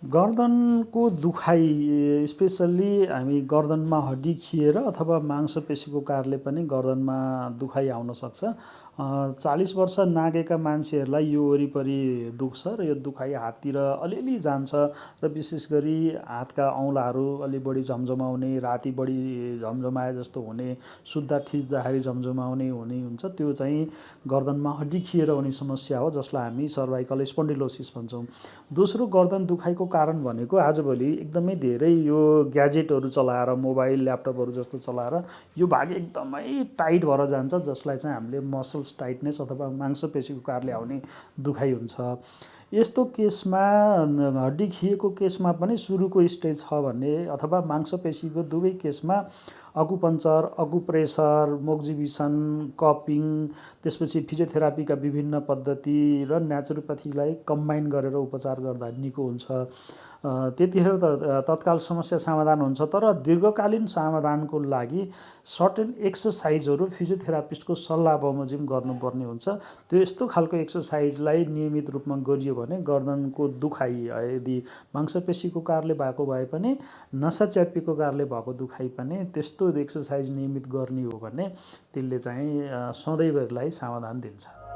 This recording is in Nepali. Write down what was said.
गर्दनको दुखाइ स्पेसल्ली हामी गर्दनमा हड्डी खिएर अथवा मांसपेशीको कारणले पनि गर्दनमा दुखाइ आउन सक्छ। 40 वर्ष नागेका मान्छेहरूलाई यो वरिपरि दुख्छ र यो दुखाइ हाततिर अलिअलि जान्छ र विशेष गरी हातका औँलाहरू अलि बढी झमझमाउने, राति बढी झमझमाए जस्तो हुने, सुत्दा थिच्दाखेरि झमझमाउने हुने हुन्छ। त्यो चाहिँ गर्दनमा हड्डी खिएर हुने समस्या हो, जसलाई हामी सर्भाइकल स्पोन्डिलोसिस भन्छौँ। दोस्रो गर्दन दुखाइको कारण भनेको आजभोलि एकदमै धेरै यो ग्याजेटहरू चलाएर, मोबाइल ल्यापटपहरू जस्तो चलाएर यो भाग एकदमै टाइट भएर जान्छ, जसलाई चाहिँ हामीले मसल्स टाइटनेस अथवा मांसपेशीको कारणले आउने दुखाइ हुन्छ। यस्तो केसमा हड्डी खिएको केसमा पनि सुरुको स्टेज छ भने अथवा मांसपेशीको दुवै केसमा अकुपञ्चर, अकुप्रेसर, मोक्जिबिसन, कपिङ, त्यसपछि फिजियोथेरापीका विभिन्न पद्धति र नेचुरोप्याथीलाई कम्बाइन गरेर उपचार गर्दा निको हुन्छ। त्यतिखेर त तत्काल समस्या समाधान हुन्छ, तर दीर्घकालीन समाधानको लागि सर्टेन एक्सर्साइजहरू फिजियोथेरापिस्टको सल्लाह बमोजिम गर्नुपर्ने हुन्छ। त्यो यस्तो खालको एक्सर्साइजलाई नियमित रूपमा गरियो भने गर्दनको दुखाइ यदि मांसपेशीको कारणले भएको भए पनि, नसा च्याप्पीको कारणले भएको दुखाइ पनि त्यस्तो एक्सर्साइज नियमित गर्ने हो भने त्यसले चाहिँ सधैँभरिलाई समाधान दिन्छ।